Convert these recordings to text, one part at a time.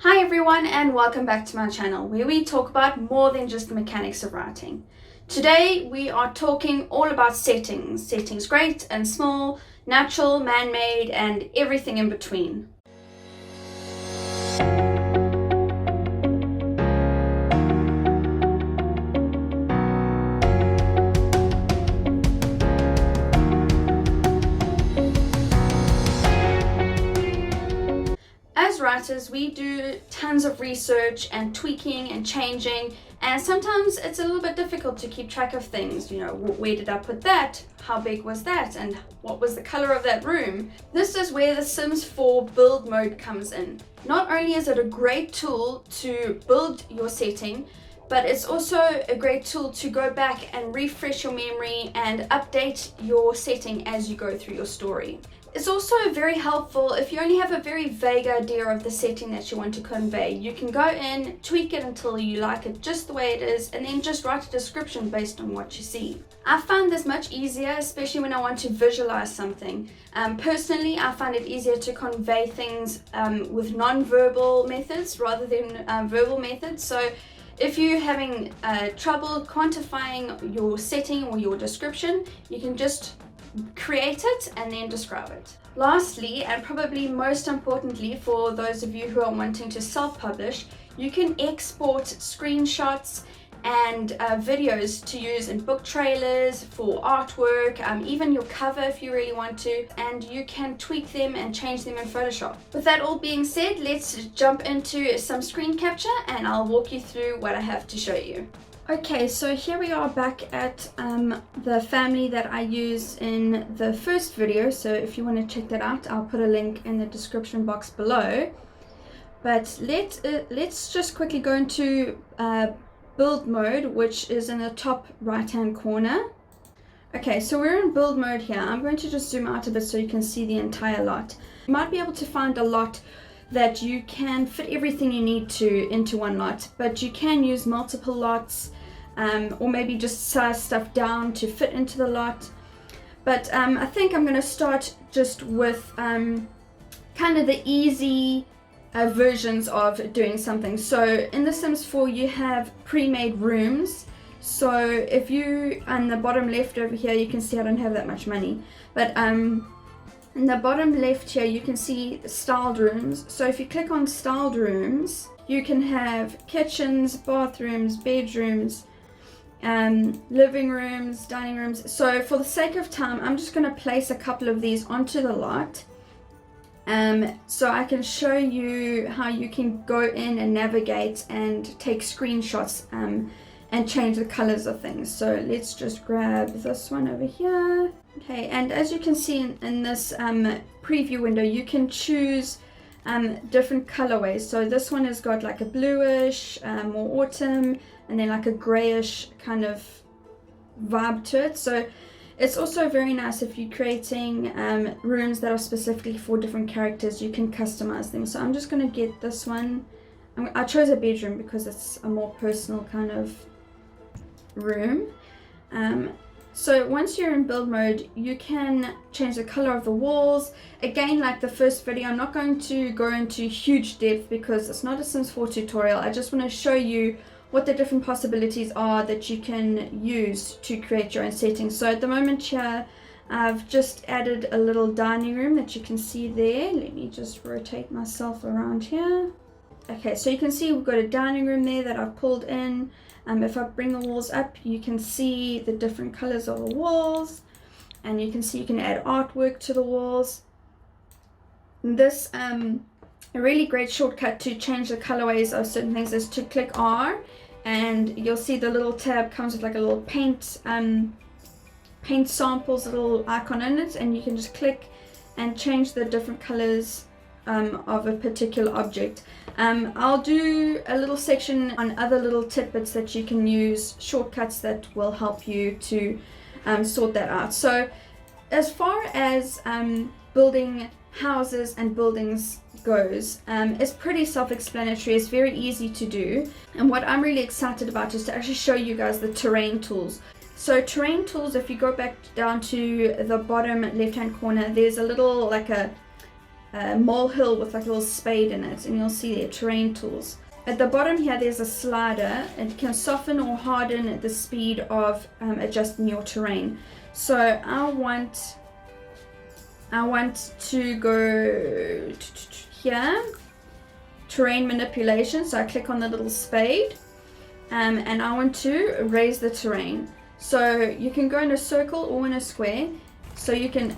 Hi everyone and welcome back to my channel where we talk about more than just the mechanics of writing. Today we are talking all about settings. Settings great and small, natural, man-made and everything in between. As writers, we do tons of research and tweaking and changing, and sometimes it's a little bit difficult to keep track of things. You know, where did I put that? How big was that? And what was the color of that room? This is where the Sims 4 build mode comes in. Not only is it a great tool to build your setting, but it's also a great tool to go back and refresh your memory and update your setting as you go through your story. It's also very helpful if you only have a very vague idea of the setting that you want to convey. You can go in, tweak it until you like it just the way it is, and then just write a description based on what you see. I find this much easier, especially when I want to visualize something. Personally, I find it easier to convey things with non-verbal methods rather than verbal methods. So if you're having trouble quantifying your setting or your description, you can just create it and then describe it. Lastly, and probably most importantly for those of you who are wanting to self-publish, you can export screenshots and videos to use in book trailers, for artwork, even your cover if you really want to, and you can tweak them and change them in Photoshop. With that all being said, let's jump into some screen capture and I'll walk you through what I have to show you. Okay, so here we are back at the family that I used in the first video, so if you want to check that out, I'll put a link in the description box below. But let's just quickly go into build mode, which is in the top right hand corner. Okay, so we're in build mode here. I'm going to just zoom out a bit so you can see the entire lot. You might be able to find a lot that you can fit everything you need to into one lot, but you can use multiple lots, or maybe just size stuff down to fit into the lot. But I think I'm going to start just with kind of the easy versions of doing something. So in The Sims 4 you have pre-made rooms. So if you, on the bottom left over here, you can see I don't have that much money, but in the bottom left here you can see styled rooms. So if you click on styled rooms, you can have kitchens, bathrooms, bedrooms, living rooms, dining rooms. So for the sake of time, I'm just going to place a couple of these onto the lot, so I can show you how you can go in and navigate and take screenshots and change the colors of things. So let's just grab this one over here. Okay, and as you can see in this preview window, you can choose different colorways. So this one has got like a bluish, more autumn, and then like a grayish kind of vibe to it. So it's also very nice if you're creating rooms that are specifically for different characters. You can customize them. So I'm just going to get this one. I chose a bedroom because it's a more personal kind of room. So once you're in build mode, you can change the color of the walls. Again, like the first video, I'm not going to go into huge depth because it's not a Sims 4 tutorial. I just want to show you what the different possibilities are that you can use to create your own settings. So at the moment here, I've just added a little dining room that you can see there. Let me just rotate myself around here. Okay, so you can see we've got a dining room there that I've pulled in. If I bring the walls up, you can see the different colors of the walls, and you can see you can add artwork to the walls. This a really great shortcut to change the colorways of certain things is to click R, and you'll see the little tab comes with like a little paint samples little icon in it, and you can just click and change the different colors of a particular object. I'll do a little section on other little tidbits that you can use, shortcuts that will help you to sort that out. So as far as building houses and buildings goes, it's pretty self-explanatory. It's very easy to do, and what I'm really excited about is to actually show you guys the terrain tools. So terrain tools, if you go back down to the bottom left hand corner, there's a little like a molehill with like a little spade in it, and you'll see there terrain tools. At the bottom here there's a slider. It can soften or harden at the speed of adjusting your terrain. So I want to go here, terrain manipulation, so I click on the little spade, and I want to raise the terrain. So you can go in a circle or in a square, so you can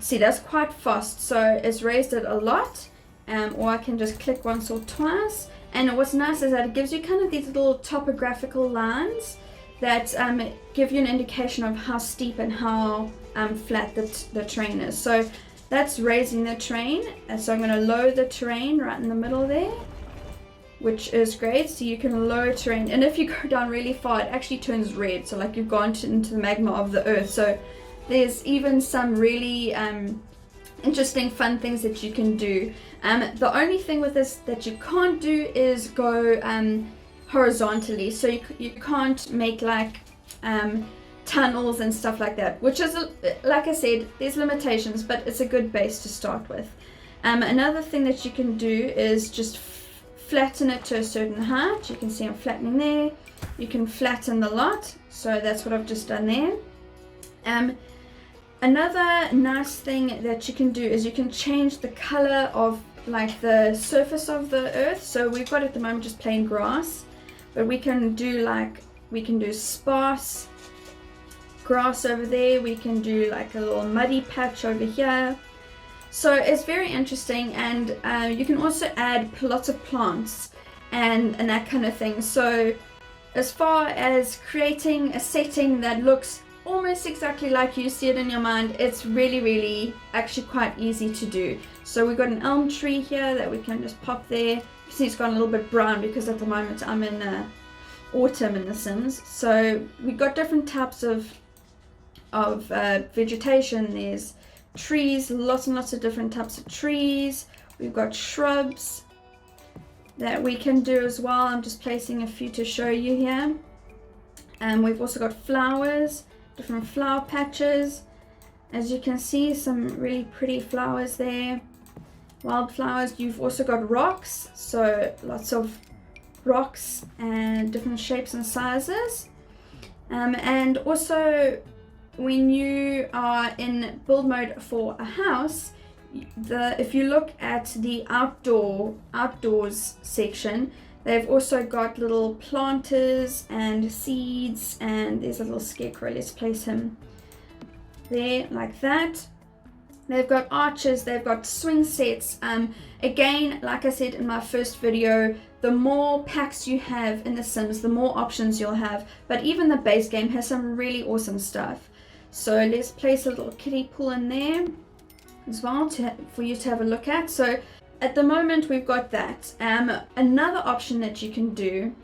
see that's quite fast, so it's raised it a lot. Or I can just click once or twice, and what's nice is that it gives you kind of these little topographical lines that give you an indication of how steep and how flat the terrain is. So that's raising the terrain, and so I'm going to lower the terrain right in the middle there, which is great. So you can lower terrain, and if you go down really far it actually turns red, so like you've gone into the magma of the earth. So there's even some really interesting fun things that you can do. The only thing with this that you can't do is go horizontally, so you can't make like tunnels and stuff like that, which is, like I said, there's limitations, but it's a good base to start with. Another thing that you can do is just flatten it to a certain height. You can see I'm flattening there. You can flatten the lot, so that's what I've just done there. Another nice thing that you can do is you can change the color of like the surface of the earth. So we've got at the moment just plain grass, but we can do sparse grass over there. We can do like a little muddy patch over here. So it's very interesting, and you can also add lots of plants and that kind of thing. So as far as creating a setting that looks almost exactly like you see it in your mind, it's really actually quite easy to do. So we've got an elm tree here that we can just pop there. You see it's gone a little bit brown because at the moment I'm in autumn in The Sims. So we've got different types of vegetation. There's trees, lots and lots of different types of trees. We've got shrubs that we can do as well. I'm just placing a few to show you here. And we've also got flowers, different flower patches. As you can see, some really pretty flowers there, wildflowers. You've also got rocks, so lots of rocks and different shapes and sizes. And also when you are in build mode for a house, if you look at the outdoors section, they've also got little planters and seeds, and there's a little scarecrow. Let's place him there like that. They've got arches, they've got swing sets. Again, like I said in my first video, the more packs you have in The Sims, the more options you'll have. But even the base game has some really awesome stuff. So let's place a little kiddie pool in there as well for you to have a look at. So at the moment we've got that. Another option that you can do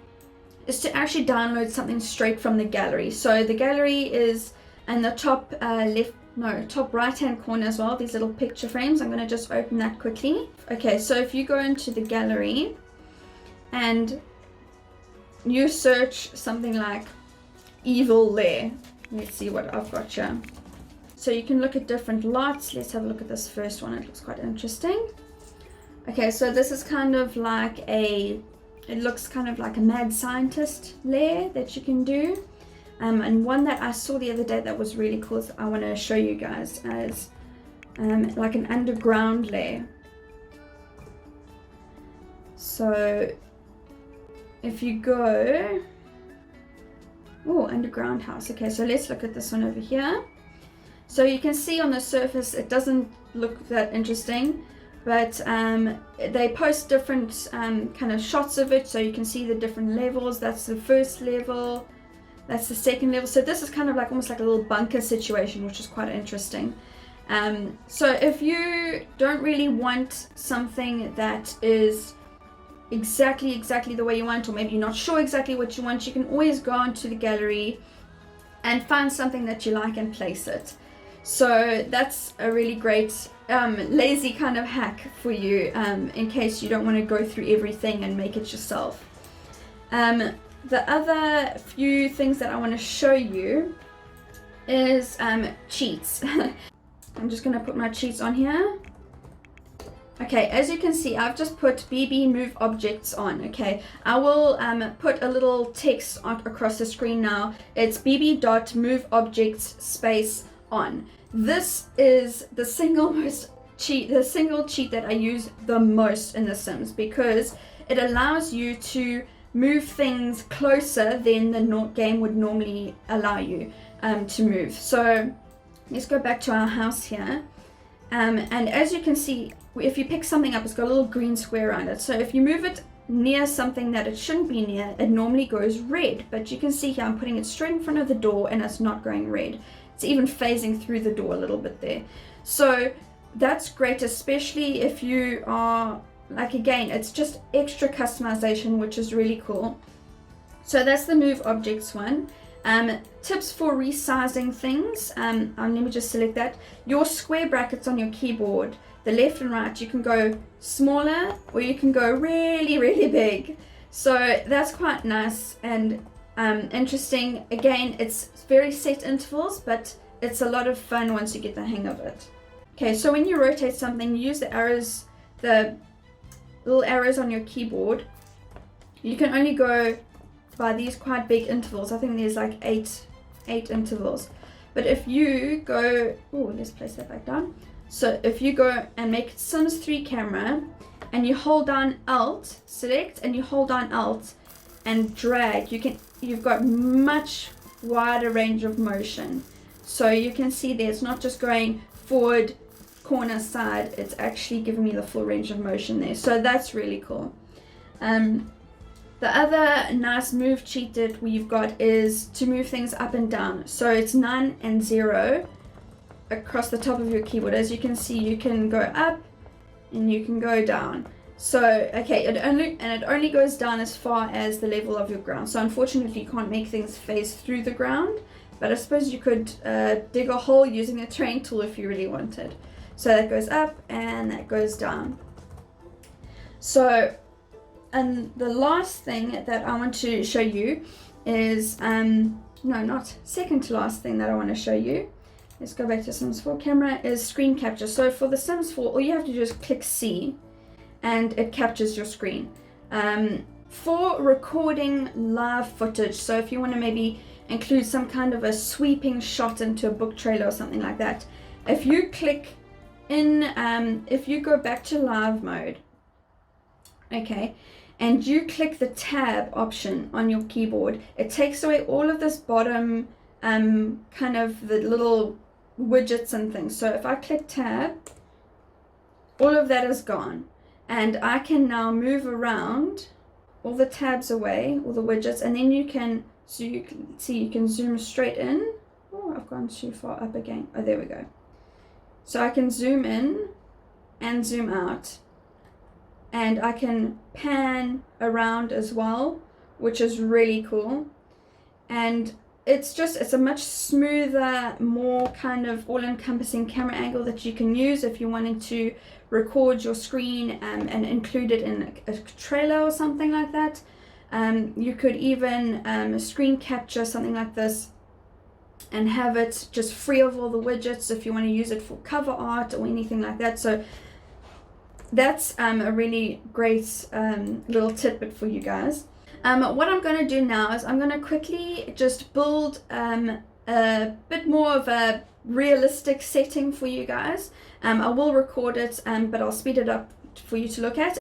is to actually download something straight from the gallery. So the gallery is in the top top right hand corner as well, these little picture frames. I'm going to just open that quickly. Okay, so if you go into the gallery and you search something like evil lair, let's see what I've got here. So you can look at different lots. Let's have a look at this first one. It looks quite interesting. Okay, so this is kind of like it looks kind of like a mad scientist lair that you can do. And one that I saw the other day that was really cool, so I want to show you guys as like an underground lair. So if you go, underground house. Okay, so let's look at this one over here. So you can see on the surface it doesn't look that interesting, but they post different kind of shots of it, so you can see the different levels. That's the first level, that's the second level. So this is kind of like almost like a little bunker situation, which is quite interesting. So if you don't really want something that is exactly the way you want, or maybe you're not sure exactly what you want, you can always go onto the gallery and find something that you like and place it. So that's a really great lazy kind of hack for you, in case you don't want to go through everything and make it yourself. The other few things that I want to show you is cheats. I'm just going to put my cheats on here. Okay, as you can see, I've just put BB move objects on. Okay, I will put a little text across the screen now. It's BB dot move objects space on. This is the single cheat that I use the most in The Sims, because it allows you to move things closer than the game would normally allow you to move. So let's go back to our house here. And as you can see, if you pick something up, it's got a little green square around it. So if you move it near something that it shouldn't be near, it normally goes red. But you can see here, I'm putting it straight in front of the door and it's not going red. It's even phasing through the door a little bit there. So that's great, especially if you are, like, again, it's just extra customization, which is really cool. So that's the move objects one. Tips for resizing things. Let me just select that. Your square brackets on your keyboard, the left and right, you can go smaller or you can go really, really big. So that's quite nice and interesting. Again, it's very set intervals, but it's a lot of fun once you get the hang of it. Okay, so when you rotate something, you use the arrows, the little arrows on your keyboard. You can only go by these quite big intervals. I think there's like eight intervals. But if you go, let's place that back down. So if you go and make Sims 3 camera and you hold down Alt, select, and you hold down Alt and drag, you've got much wider range of motion. So you can see there, it's not just going forward, corner, side, it's actually giving me the full range of motion there. So that's really cool. The other nice move cheat that we've got is to move things up and down. So it's 9 and 0 across the top of your keyboard. As you can see, you can go up and you can go down. So, okay, it only goes down as far as the level of your ground. So unfortunately, you can't make things phase through the ground, but I suppose you could dig a hole using a terrain tool if you really wanted. So that goes up and that goes down. So, and the last thing that I want to show you is, no, not second to last thing that I want to show you. Let's go back to Sims 4 camera, is screen capture. So for the Sims 4, all you have to do is click C and it captures your screen. For recording live footage, so if you want to maybe include some kind of a sweeping shot into a book trailer or something like that, if you click in, if you go back to live mode, okay, and you click the tab option on your keyboard, it takes away all of this bottom kind of the little widgets and things. So if I click tab, all of that is gone, and I can now move around all the tabs away, all the widgets, and then you can, so you can see, you can zoom straight in. Oh, I've gone too far up again. Oh, there we go. So I can zoom in and zoom out, and I can pan around as well, which is really cool. And it's a much smoother, more kind of all-encompassing camera angle that you can use if you wanted to record your screen and include it in a trailer or something like that. You could even screen capture something like this and have it just free of all the widgets if you want to use it for cover art or anything like that. So that's a really great little tidbit for you guys. What I'm going to do now is I'm going to quickly just build a bit more of a realistic setting for you guys. I will record it, but I'll speed it up for you to look at.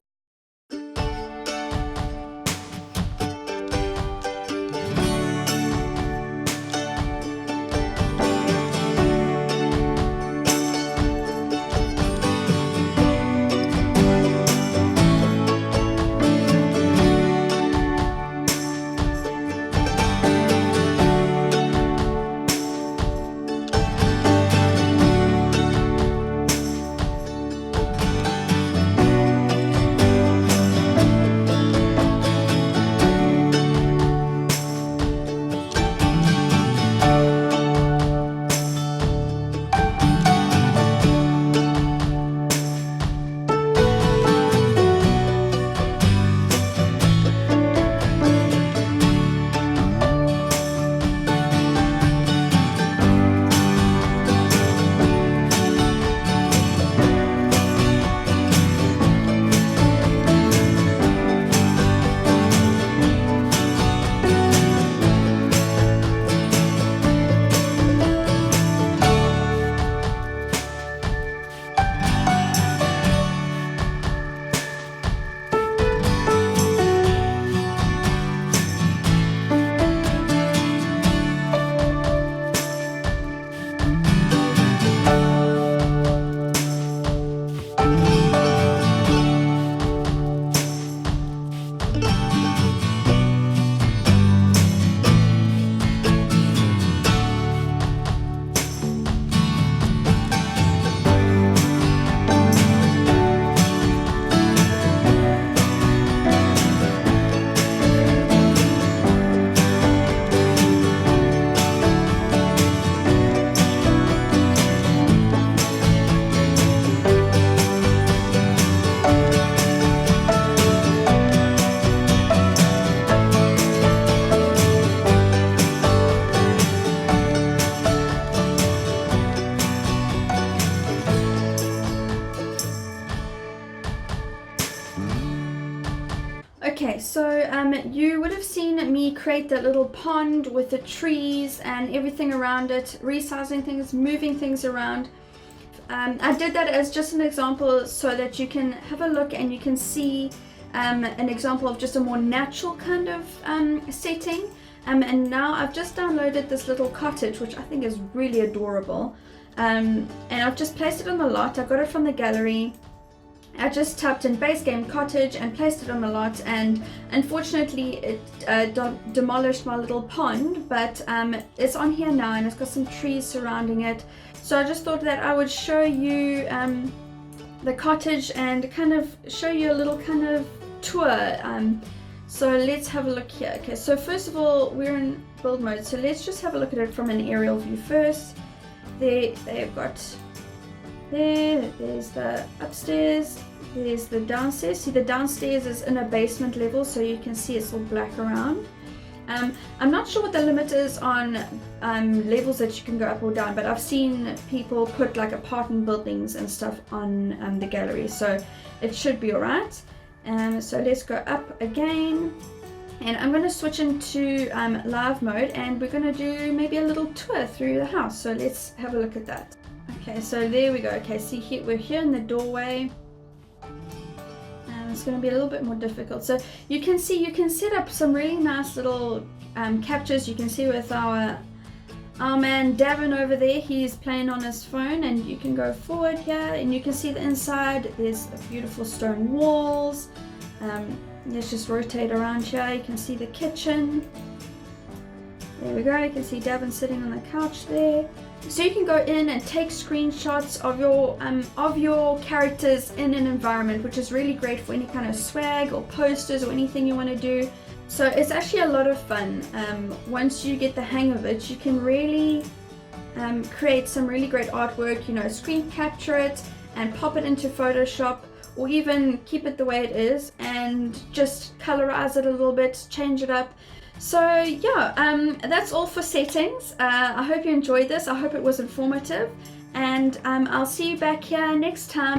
Okay, so you would have seen me create that little pond with the trees and everything around it, resizing things, moving things around. I did that as just an example so that you can have a look and you can see an example of just a more natural kind of setting. And now I've just downloaded this little cottage, which I think is really adorable. And I've just placed it on the lot. I got it from the gallery. I just typed in base game cottage and placed it on the lot, and unfortunately it demolished my little pond, but it's on here now and it's got some trees surrounding it. So I just thought that I would show you the cottage and kind of show you a little kind of tour. So let's have a look here. Okay, so first of all, we're in build mode, so let's just have a look at it from an aerial view first. They've got there's the upstairs, there's the downstairs. See, the downstairs is in a basement level, so you can see it's all black around. I'm not sure what the limit is on levels that you can go up or down, but I've seen people put like apartment buildings and stuff on the gallery, so it should be alright. So let's go up again, and I'm going to switch into live mode, and we're going to do maybe a little tour through the house. So let's have a look at that. Okay, so there we go. Okay, see here, we're here in the doorway. It's going to be a little bit more difficult. So you can see, you can set up some really nice little captures. You can see with our man Davin over there, he's playing on his phone, and you can go forward here and you can see the inside. There's beautiful stone walls. Let's just rotate around here. You can see the kitchen. There we go. You can see Davin sitting on the couch there. So you can go in and take screenshots of your characters in an environment, which is really great for any kind of swag or posters or anything you want to do. So it's actually a lot of fun. Once you get the hang of it, you can really create some really great artwork, you know, screen capture it and pop it into Photoshop, or even keep it the way it is and just colorize it a little bit, change it up. So yeah, that's all for settings. I hope you enjoyed this. I hope it was informative, and I'll see you back here next time.